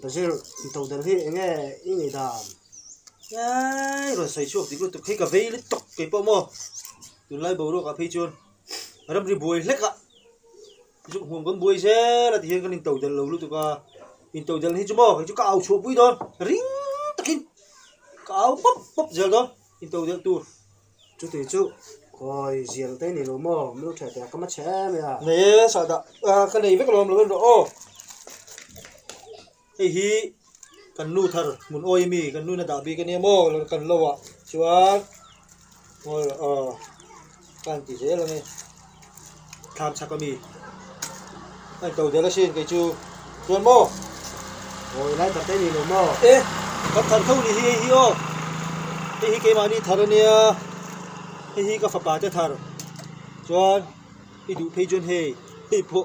ta sẽ tàu đợt khi nghe ý người ta rồi xây chuột thì cứ khi cà phê lấy tóc cái bao mò từ lại bầu đồ cà phê chuột làm gì bùi lách ạ dụng huồng con bùi xe là thì hiện cái tàu đợt lâu lúc tụi ca tàu đợt khi chú mò cái chú cào chuột bùi thôi ring tắc in cào bóp giờ đó tàu đợt tu chú thì chú coi riêng tay này nó mò mới trẻ trẻ có mắt trẻ mày à nè sao đó cái này với cái lồng là ô hi kan nu thar mun oi mi kan nu na da bi kan emo kan lo wa chuan ngồi kan ti je la ne tham cha ka mi ai tàu de la xin cái chu chuan mo ngồi lại tập tay ni lo mo ê kan thar thau ni hi o hi ke ma ni thar ania hi ka fa pa te thar chuan hi du phei chuan he pho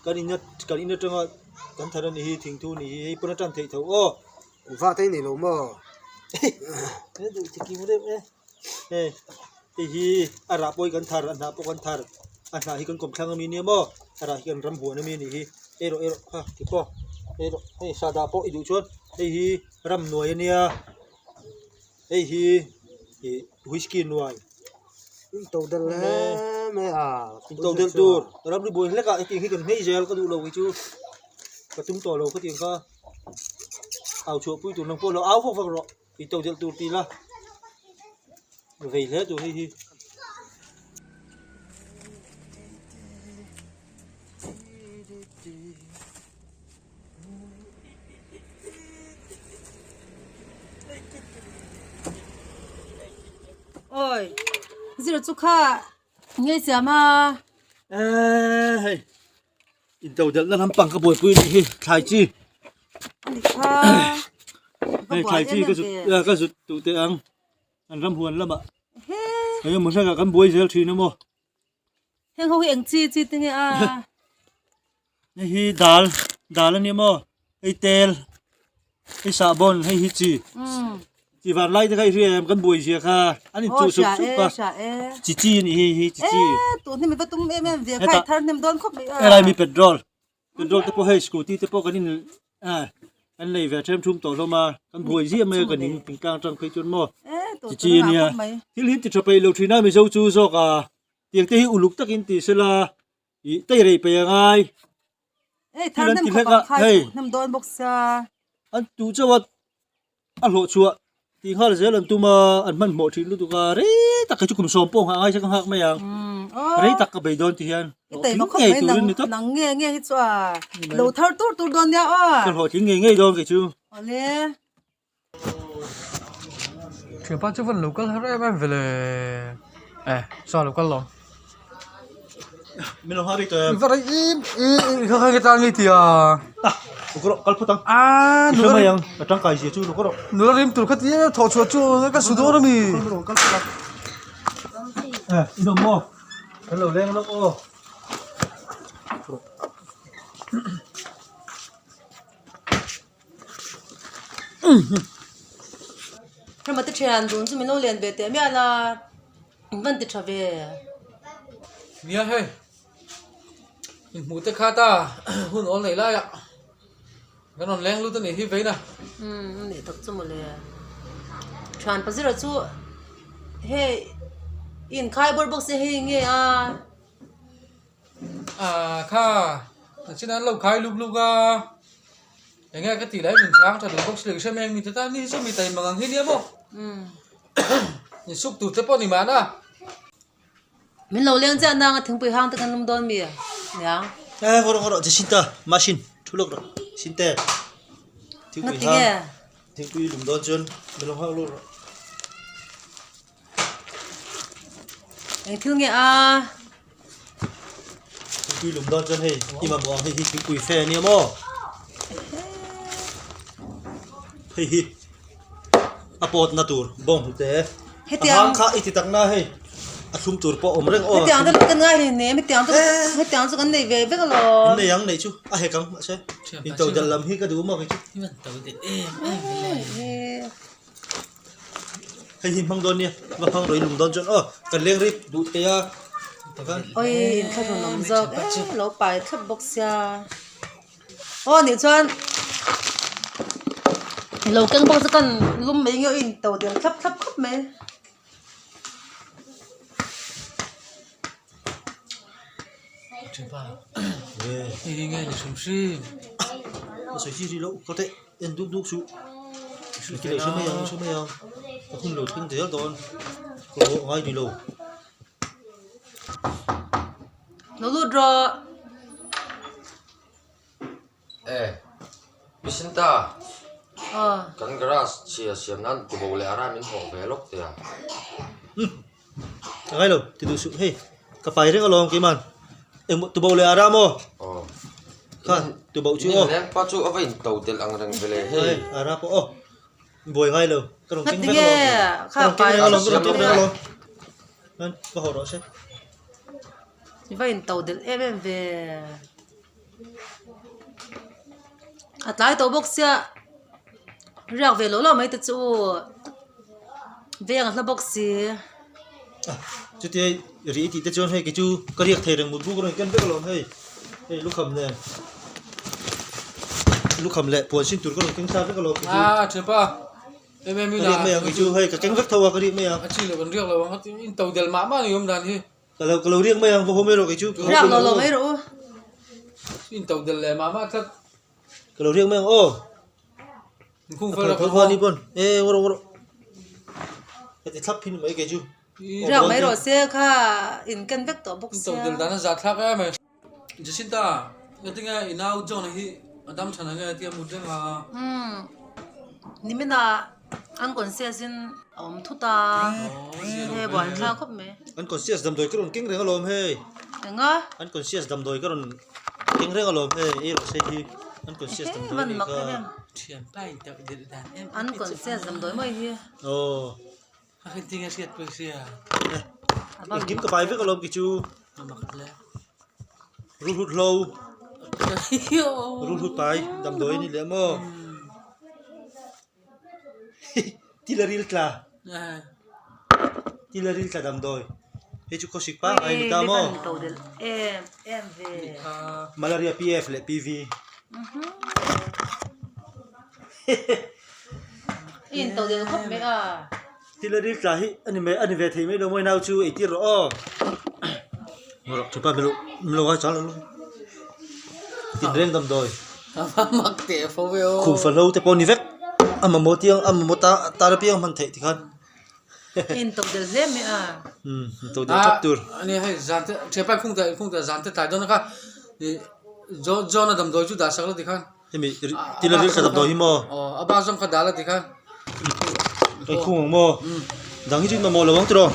kan in tanga kan thar ni hi thing thu ni hi puna tam thei tho o va thei ni lo mo e du chi ki mu de e hi ara poi kan thar ana po kan thar ana hi kan kom thlang mi ni mo ara hi kan ram hu na mi ni hi ero ha ki po ero he sa da po i du chuan hi ram noi ania hi whisky noi tàu đel mẹ à tàu đel tur ram đi bồi hết cả cái khi cần hay gel có đủ lâu cái chú cái tung tỏi lâu có tiền cả áo chuột pui tụi nó po áo không phải rồi thì tàu đel tur tí là về hết rồi hi ôi gì đó chú kha nghe xem mà ê tàu đel nó làm bằng cái bồi pui này thay chi kha thay chi cái sụt tụi tê ăn ram huan lắm ạ cái một cái cán bồi gel thì nó mo heng không hiện chi tiếng nghe à hi dal anh em mo hi tel hi sabon hi chi chỉ vào lại cái gì em cán bồi gì kha anh chủ sụp cả chi ni hi chi tụi này mình phải tung em việc khai thác nem đón khóc bị cái này mi petrol te po hay scooty te po cái này anh này về thêm chung tổ lo mà cán bồi gì mà cái này tình cảm trong cái chuyện mo chi ni hi lin ti chapai lo thina mi zo chu zo ka tiang te hi uluk takin ti sela I te rei pe ngai thằng nem khóc khai nem đón bốc xa anh tu chawat a lo chua ti hal je lan tu ma an man mo thi lu tu ka re tak ka chu kum som pong ha ai sa hak ma yang re tak ka bei don ti hian cái nó không phải nắng nghe hết cho đầu thar tu đón nha kan ho thi nghe don cái chu ole chuyện bao nhiêu phần local hết em về là sao local lo mình lo ha đi to vậy im không cái tang thì ko kal putang nữa ma yang atang kai ji chu lo ko nữa rim tur khát thế thọ chuột chu cái sụt đó mi kal putang inom mo hello leng lo ko nhưng mà tôi chèn rồi chứ mình lâu liền về tiệm mẹ là vẫn tự trở về nia hey mu te khata hun on nei la ya gan on leng lu ta nei hi ve na để tập trung một liền chèn bây giờ chú hey in khai bor box hey nghe kha xin ăn lâu khai lúc ga nghe cái tỷ lệ mình sáng cho được box lử xem em mình ta ni số mình tay mà ngang hi nia mo ni suk tu te po ni ma na mình lâu liền ra đang thằng bưởi hang tự ăn nấm đòn mì nhá ko je sinta machine thulok ro sinte nó tiếng nghe tiếng quy lum don chun mình lo ha lo anh thương nghe tiếng quy lum don chun hey imam mo hey tiếng quy fe ni mo hey apot natur bom te hang kha ititak na hey asum tur po omreng o tiếng đó cái ngay này nè tiếng đó cái này về với cái lò này yang này chú hay căng mà xem in tàu dần làm hi cái đủ mà cái chú hay him hang don nè mà hang rồi lùng don chọn cần lên rip đủ thế à ôi khai rồi nằm giật lỗ bài thấp bốc xa ô nè chọn lâu căng bông sẽ cần lum mấy người in tàu tiền khắp khắp khắp mấy Chơi ba. 예. Đi nghe là sùng sim. Rồi gì đâu có thể em đúc xuống cái này số mấy không có không lột kinh tế toàn có ngay đi lâu nó lụt rồi Bisinta, ờ kan grass chia siam nan tu bole ara min ho ve lok te. ngay lâu thì tôi xuống hey cái bài đấy có lòng cái màn em tụi bầu lại Aram ô Oh. kan tụi bầu chữ Ni ô len pa chu avain tau tel ang rang vele hey he. Aram ô bồi ngay lâu cái đồng ngắt kinh đi phép nghe cái khá đồng kinh phải phép cái đồng kinh phép nên có hồ đó sẽ như vậy tàu đến em về à tại tàu bốc xe ra về lỗ là mấy tụi chú về là bốc xe chú thì rỉ thì tao hay cái chú có riêng thầy rằng một bút cái đồng kinh phép cái lòng hey hey lúc cầm này lúc cầm lệ buồn xin tụi cái đồng kinh phép cái lòng cái chú À, chơi ba. Em cái đi riêng mấy là. cái chú hay cái kinh phép thâu cái riêng mấy À, chỉ là còn riêng là bằng in tàu del mã mà thì hôm đàn thì cái lâu riêng mấy vô hôm rồi cái chú ra lỗ mấy rồi in tàu del mã mà thật. cái lâu riêng mấy ô Không phải phải là thôi không. đi bun ê ngoro ngoro cái thì thắp pin mấy cái chú ra mấy rồi xe kha in cân vector bốc In xe tàu del đàn giá thác em ấy. Jacinta, cái tiếng nghe in out John này Adam chana nghe tiêm một chân là. nimen là ăn còn xe xin thu ta thế bọn sao khóc mẹ anh còn siết đầm đồi cái đồng kinh reng alom hey đừng á anh còn siết đầm đồi cái đồng kinh reng alom hey ê rồi xe thì anh còn siết đầm đồi mình mặc cái em Chuyện bay tàu del đàn em. ăn còn xe dầm đôi mấy gì ồ Cái tiếng nghe siết bớt xia. anh kiếm cái bài với alom cái chú Mà mặc lên. rút hút lâu Yo. rút hút bài đầm đồi này lẽ mò tilaril kla À. tilaril kla đầm đồi hey chú có xịt pa ai đi tao mò tàu đến em về À. malaria PF lệ PV in tàu đến khóc mẹ à tilaril kla hi anh về thì mấy đồng môi nào chú ấy tiệt rõ ngoro chú pa melo hai chán luôn tin reng đầm đồi Mặc tệ phố về ô. khu phần lâu te poni vek ama mo tiang ama mo ta ra piang man thei ti khan in tàu đến dễ mẹ à to de top tour Anh hay dàn thế, chế phải không thể dàn thế tại đó nó khác. Thì do nó đầm đôi chút đã sắc là thì khác. hemi ti la ri ka do hi mo Aba trong cái đá là thì khác. ai khung mo dang hi chu mo lo wang tro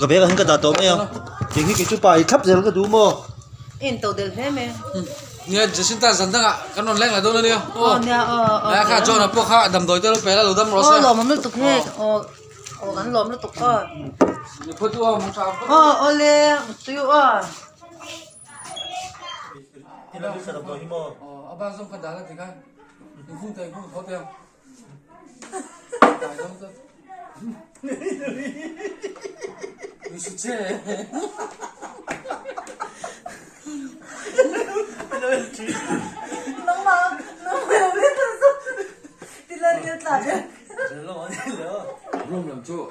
ka be ka hin ka da to me yang ti hi ki chu pai thap zel ka du mo in tàu đến dễ mẹ Nghe Jacinta dàn thế ạ, cái non leng là đâu nữa nè. nè Nè khác do nó buộc khác đầm đôi tới lúc bé là lù đâm rồi. lòm nó tục hết gắn lòm nó tục Ni phút tu không sao. ole tụi ti la ri ka do hi mo Aba trong cái đá là thì khác. Không thể không có tiền. Tại đâu cơ. Đi chơi. nó mà biết thì là cái gì lo ni lo Room làm chỗ.